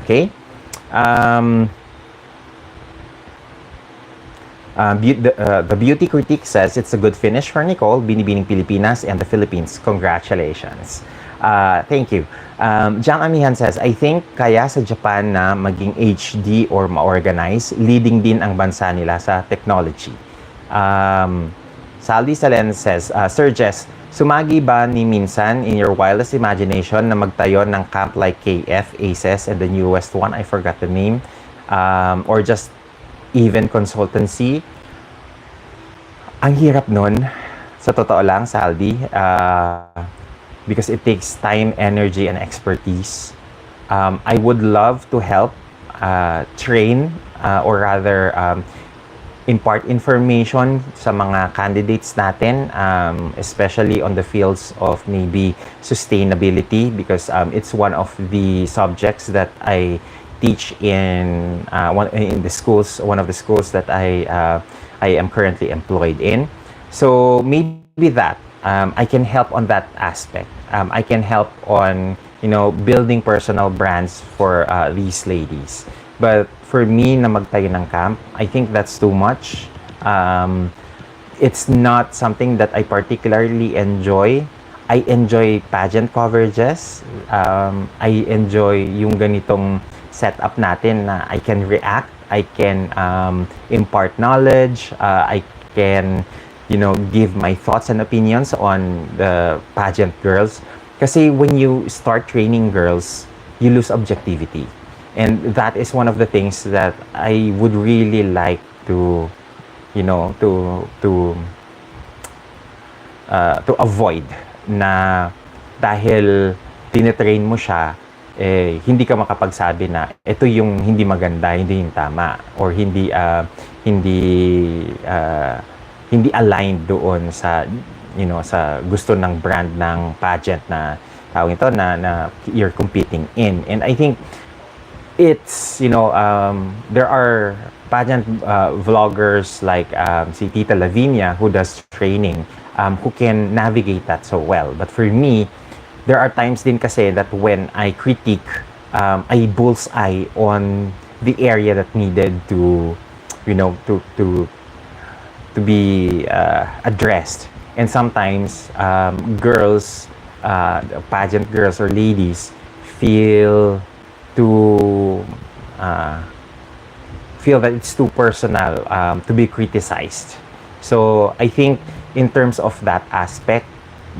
Okay? The beauty critique says it's a good finish for Nicole, Binibining Pilipinas and the Philippines. Congratulations. Thank you. Jang Amihan says, I think kaya sa Japan na maging HD or ma-organize, leading din ang bansa nila sa technology. Saldi Salen says, Sir Jess, sumagi ba ni minsan in your wildest imagination na magtayo ng camp like KF, ACES, and the newest one, I forgot the name, or just even consultancy? Ang hirap nun, sa totoo lang, Saldi, because it takes time, energy, and expertise. I would love to help train or rather impart information sa mga candidates natin, especially on the fields of maybe sustainability, because it's one of the subjects that I teach in the schools, one of the schools that I am currently employed in. So maybe that I can help on that aspect. I can help on building personal brands for these ladies. But for me na magtayo ng camp, I think that's too much. It's not something that I particularly enjoy. I enjoy pageant coverages. I enjoy yung ganitong setup natin na I can react, I can impart knowledge, I can give my thoughts and opinions on the pageant girls. Kasi when you start training girls, you lose objectivity. And that is one of the things that I would really like to avoid, na dahil tinitrain mo siya, hindi ka makapagsabi na ito yung hindi maganda, hindi yung tama, or hindi aligned doon sa sa gusto ng brand ng pageant na tawag ito na you're competing in. And I think it's there are pageant vloggers like si Tita Lavinia who does training, who can navigate that so well. But for me, there are times din kasi that when I critique, I bullseye on the area that needed to be addressed. And sometimes girls, pageant girls or ladies feel that it's too personal to be criticized. So I think in terms of that aspect,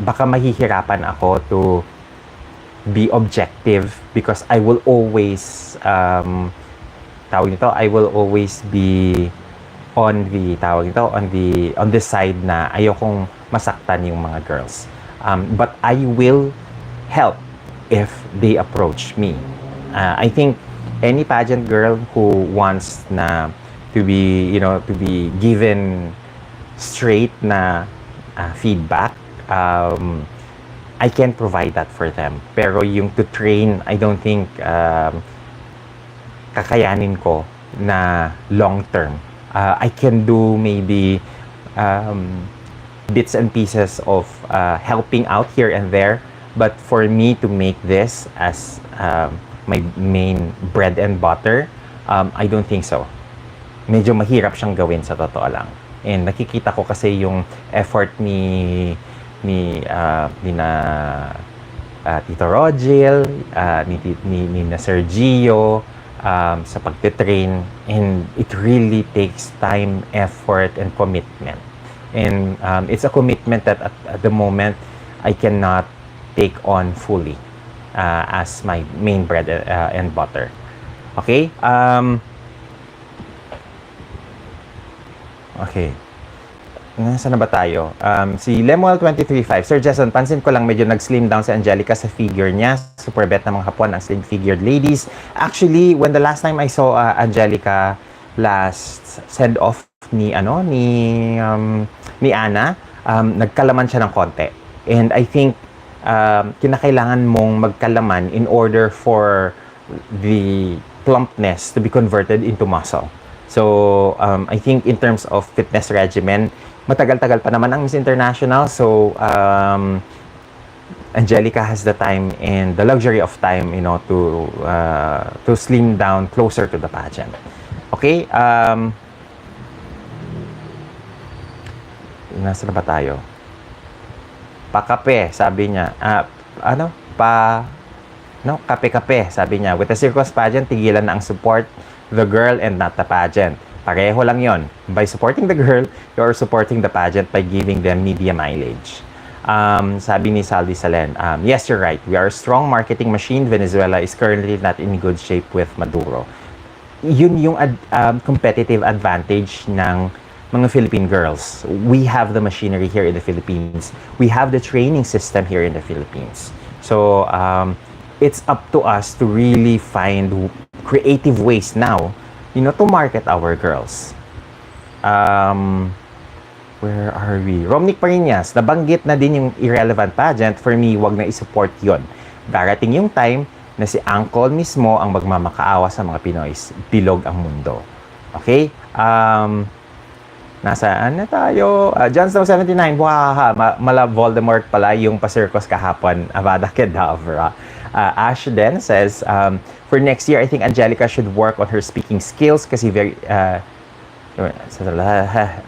baka mahihirapan ako to be objective, because I will always I will always be on the side na ayokong masaktan yung mga girls. But I will help if they approach me. I think any pageant girl who wants to be given straight na feedback, I can provide that for them. Pero yung to train, I don't think kakayanin ko na long term. I can do maybe bits and pieces of helping out here and there, but for me to make this as my main bread and butter, I don't think so. Medyo mahirap siyang gawin, sa totoo lang. And nakikita ko kasi yung effort ni Tito Rogel, ni na Sergio, sa pagtitrain, and it really takes time, effort, and commitment. And it's a commitment that at the moment I cannot take on fully as my main bread and butter. Okay? Okay. Nasaan na ba tayo? Si Lemuel235, Sir Jason, pansin ko lang medyo nag-slim down si Angelica sa figure niya. Super bet ng mga Hapon ang slim-figured ladies. Actually, when the last time I saw Angelica last send-off ni Ana, nagkalaman siya ng konti. And I think kinakailangan mong magkalaman in order for the plumpness to be converted into muscle. So, I think in terms of fitness regimen, matagal-tagal pa naman ang Miss International. So, Angelica has the time and the luxury of time, to slim down closer to the pageant. Okay? Nasa na ba tayo? Pakape, sabi niya. Kape-kape, sabi niya. With the circus pageant, tigilan na ang support the girl and not the pageant. Pareho lang yon. By supporting the girl, you're supporting the pageant by giving them media mileage. Sabi ni Saldi Salen, yes, you're right. We are a strong marketing machine. Venezuela is currently not in good shape with Maduro. Yun yung competitive advantage ng mga Philippine girls. We have the machinery here in the Philippines. We have the training system here in the Philippines. So, it's up to us to really find creative ways now, to market our girls. Where are we? Romnick Parinas, nabanggit na din yung irrelevant pageant. For me, wag na isupport yon. Darating yung time na si Uncle mismo ang magmamakaawa sa mga Pinoy. Bilog ang mundo. Okay? Nasaan na tayo? Johnston 79, mala Voldemort pala yung pa-circus kahapon. Avada Kedavra. Ash then says, for next year, I think Angelica should work on her speaking skills kasi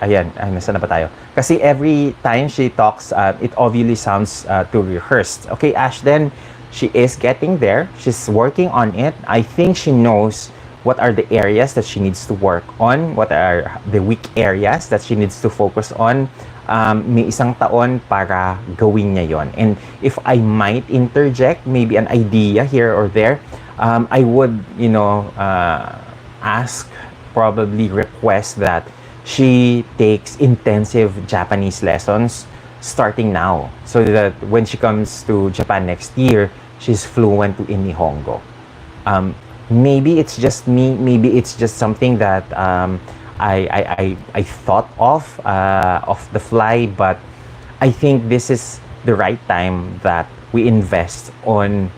ayan, nasa na ba tayo? Kasi every time she talks, it obviously sounds too rehearsed. Okay, Ash, then she is getting there. She's working on it. I think she knows what are the areas that she needs to work on, what are the weak areas that she needs to focus on. May isang taon para gawin niya yon. And if I might interject maybe an idea here or there, I would, ask, probably request that she takes intensive Japanese lessons starting now so that when she comes to Japan next year, she's fluent in Nihongo. Maybe it's just me, maybe it's just something that I thought of the fly, but I think this is the right time that we invest on,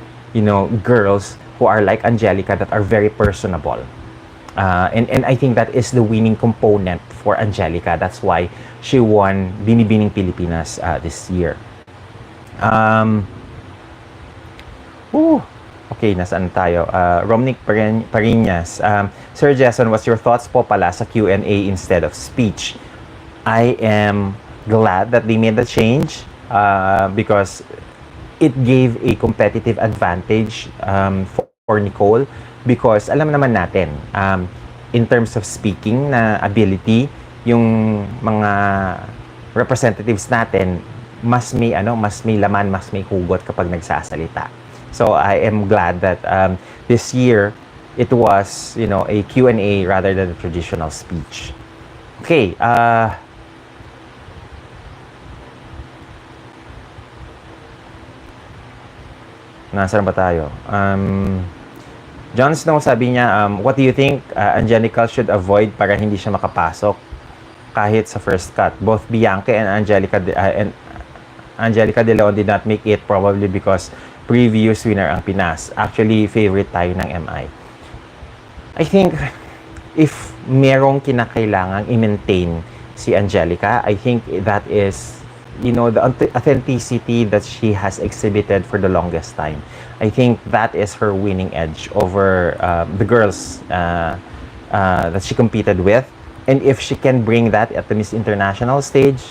girls who are like Angelica that are very personable. And I think that is the winning component for Angelica. That's why she won Binibining Pilipinas this year. Okay, nasaan tayo? Romnick Parinas. Sir Jason, what's your thoughts po pala sa Q&A instead of speech? I am glad that they made the change because it gave a competitive advantage for Nicole. Because alam naman natin, in terms of speaking na ability, yung mga representatives natin, mas may laman, mas may hugot kapag nagsasalita. So I am glad that this year it was, a Q&A rather than a traditional speech. Okay, nasaan ba tayo? Jon Snow, sabi niya, what do you think Angelica should avoid para hindi siya makapasok kahit sa first cut? Both Bianca and Angelica De Leon did not make it, probably because previous winner ang Pinas. Actually, favorite tayo ng MI. I think if merong kinakailangang i-maintain si Angelica, I think that is, the authenticity that she has exhibited for the longest time. I think that is her winning edge over the girls that she competed with. And if she can bring that at the Miss International stage,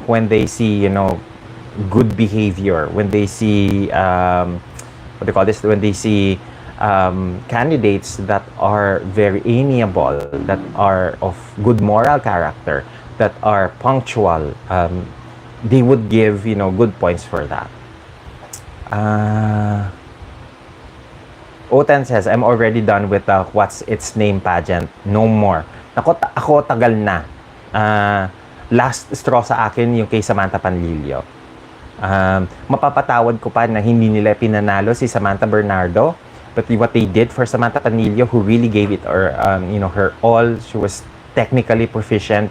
when they see, good behavior, when they see, when they see candidates that are very amiable, that are of good moral character, that are punctual, they would give, good points for that. Otan says, I'm already done with the What's Its Name pageant. No more. Ako tagal na. Last straw sa akin yung kay Samantha Panlilio. Mapapatawad ko pa na hindi nila pinanalo si Samantha Bernardo. But what they did for Samantha Panlilio, who really gave it her all, she was technically proficient.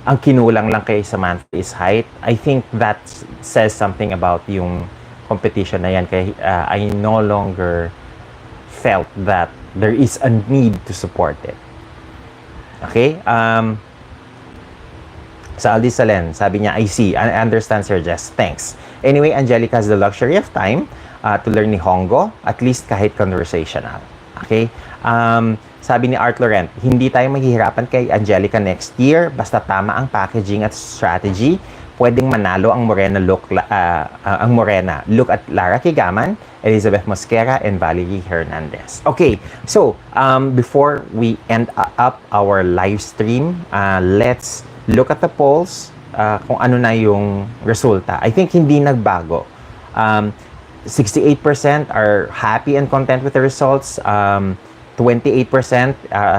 Ang kinulang lang kay Samantha is height. I think that says something about yung competition na yan. Kaya I no longer felt that there is a need to support it. Okay? Sa Aldi Salen, sabi niya, I see, I understand, Sir Jess. Thanks. Anyway, Angelica has the luxury of time to learn Nihongo, at least kahit conversational. Okay? Sabi ni Art Laurent, hindi tayo maghihirapan kay Angelica next year, basta tama ang packaging at strategy, pwedeng manalo ang Morena look. Look at Lara Kigaman, Elizabeth Mosquera, and Valerie Hernandez. Okay, so before we end up our live stream, let's look at the polls, kung ano na yung resulta. I think hindi nagbago. 68% are happy and content with the results. 28%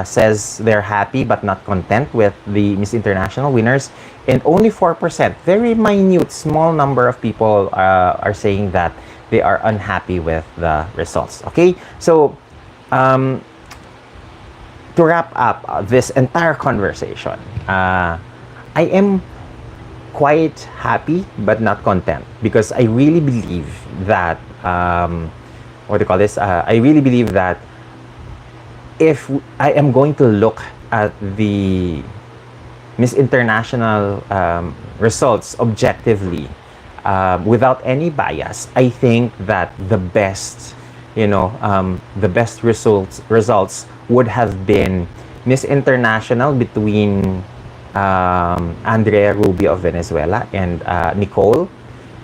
says they're happy but not content with the Miss International winners. And only 4%, very minute, small number of people are saying that they are unhappy with the results. Okay? So, to wrap up this entire conversation, I am quite happy but not content because I really believe that, I really believe that if I am going to look at the Miss International results objectively, without any bias, I think that the best results would have been Miss International between Andrea Rubio of Venezuela and Nicole.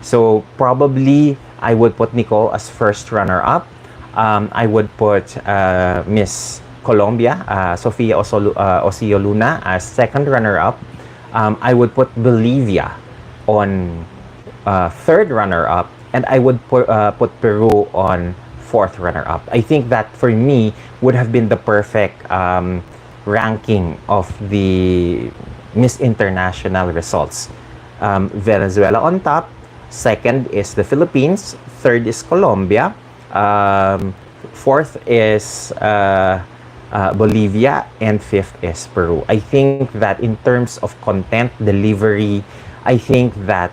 So probably I would put Nicole as first runner-up. I would put Miss Colombia, Sofia Ocio Luna as second runner-up. I would put Bolivia on third runner-up, and I would put Peru on fourth runner-up. I think that for me would have been the perfect ranking of the Miss International results. Venezuela on top, second is the Philippines, third is Colombia, fourth is Bolivia, and fifth is Peru. I think that in terms of content delivery, I think that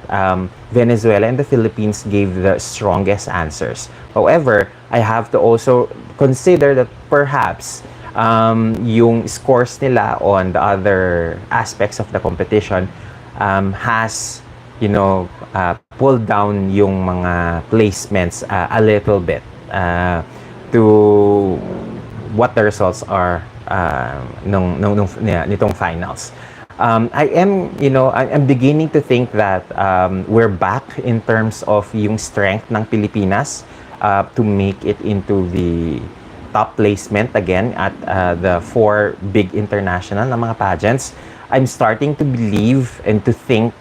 Venezuela and the Philippines gave the strongest answers. However, I have to also consider that perhaps yung scores nila on the other aspects of the competition has, pulled down yung mga placements a little bit to what the results are nitong finals. I'm beginning to think that we're back in terms of yung strength ng Pilipinas to make it into the top placement again at the 4 big international na mga pageants. I'm starting to believe and to think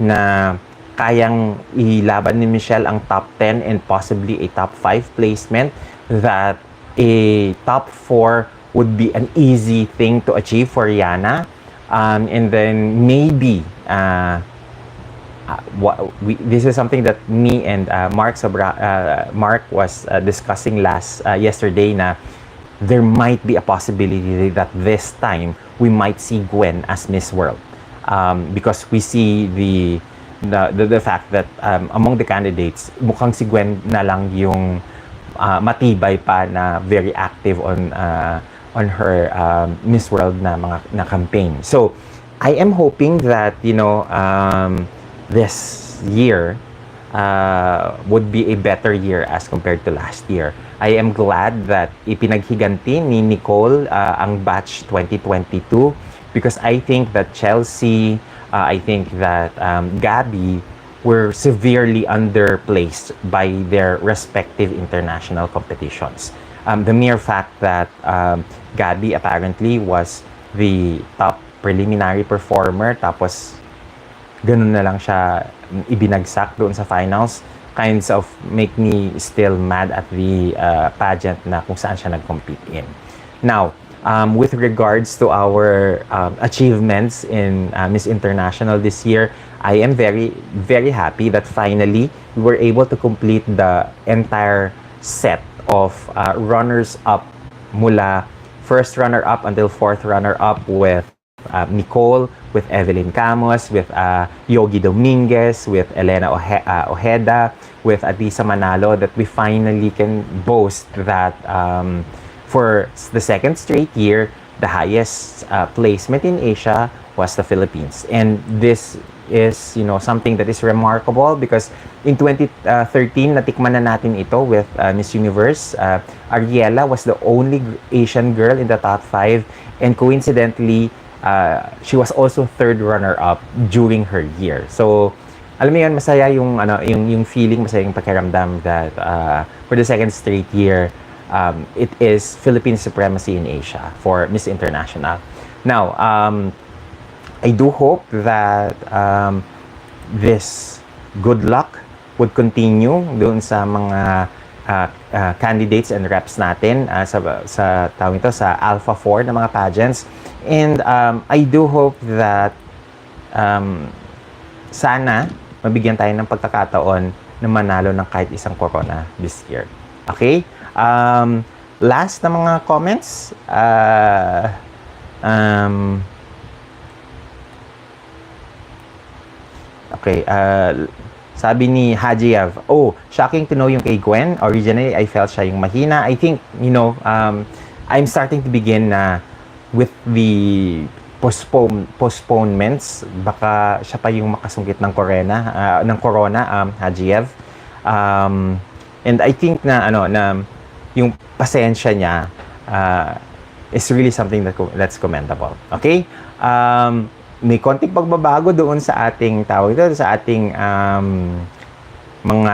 na kayang ilaban ni Michelle ang top 10 and possibly a top 5 placement, that a top 4 would be an easy thing to achieve for Yana. And then maybe this is something that me and Mark was discussing yesterday, na there might be a possibility that this time we might see Gwen as Miss World, because we see the fact that among the candidates, mukhang si Gwen na lang yung matibay pa na very active on her Miss World na campaign. So I am hoping that this year would be a better year as compared to last year. I am glad that ipinaghiganti ni Nicole ang batch 2022, because I think that Chelsea, I think that Gabby were severely underplaced by their respective international competitions. The mere fact that Gabby apparently was the top preliminary performer, tapos ganun na lang siya ibinagsak doon sa finals, kinds of make me still mad at the pageant na kung saan siya nag-compete in. Now, with regards to our achievements in Miss International this year, I am very, very happy that finally we were able to complete the entire set of runners-up mula first runner-up until fourth runner-up with Nicole, with Evelyn Camos, with Yogi Dominguez, with Elena Ojeda, with Adisa Manalo, that we finally can boast that for the second straight year, the highest placement in Asia was the Philippines. And this is, something that is remarkable, because in 2013, natikman na natin ito with Miss Universe. Ariela was the only Asian girl in the top 5, and coincidentally, she was also third runner-up during her year. So, alam mo yun, masaya yung feeling, masaya yung pakiramdam that for the second straight year, it is Philippine supremacy in Asia for Miss International. Now, I do hope that this good luck would continue doon sa mga candidates and reps natin sa Alpha 4 na mga pageants. And I do hope that sana mabigyan tayo ng pagkakataon na manalo ng kahit isang corona this year. Okay? Last na mga comments. Okay, sabi ni Hajiav, shocking to know yung kay Gwen. Originally, I felt siya yung mahina. I think, I'm starting to begin with the postponements, baka siya pa yung makasungkit ng corona, Hajiev. And I think na yung pasensya niya is really something that's commendable. Okay? May konting pagbabago doon sa ating mga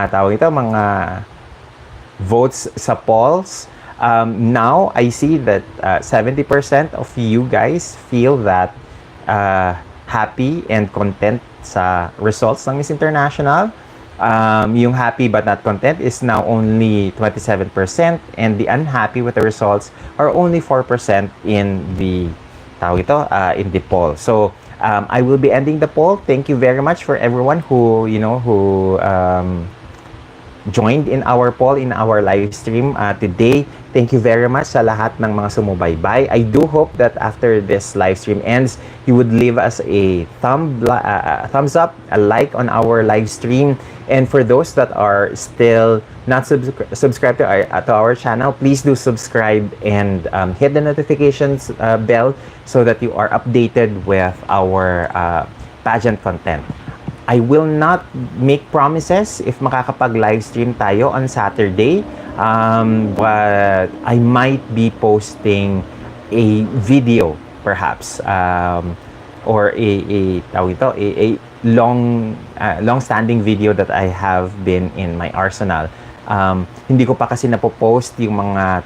votes sa polls. Now, I see that 70% of you guys feel that happy and content sa results ng Miss International. Yung happy but not content is now only 27%, and the unhappy with the results are only 4% in the poll. So, I will be ending the poll. Thank you very much for everyone who joined in our poll, in our live stream today. Thank you very much sa lahat ng mga sumubaybay. I do hope that after this live stream ends, you would leave us a thumbs up, a like on our live stream. And for those that are still not subscribed to our channel, please do subscribe and hit the notifications bell so that you are updated with our pageant content. I will not make promises if makakapag-live stream tayo on Saturday, but I might be posting a video perhaps, or a long-standing video that I have been in my arsenal. Hindi ko pa kasi napopost yung mga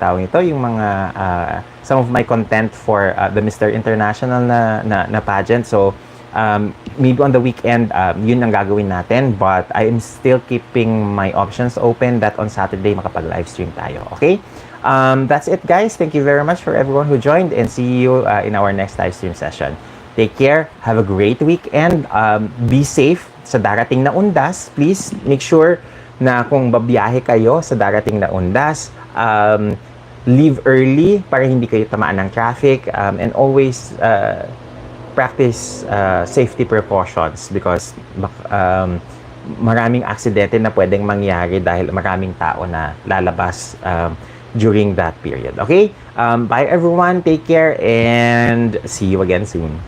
some of my content for the Mr. International na pageant. So maybe on the weekend, yun ang gagawin natin, but I am still keeping my options open that on Saturday makapag-live stream tayo. Okay? That's it, guys. Thank you very much for everyone who joined, and see you in our next live stream session. Take care. Have a great weekend. Be safe sa darating na undas. Please make sure na kung babiyahe kayo sa darating na undas, leave early para hindi kayo tamaan ng traffic, and always practice safety precautions, because maraming aksidente na pwedeng mangyari dahil maraming tao na lalabas during that period. Okay? Bye everyone, take care, and see you again soon.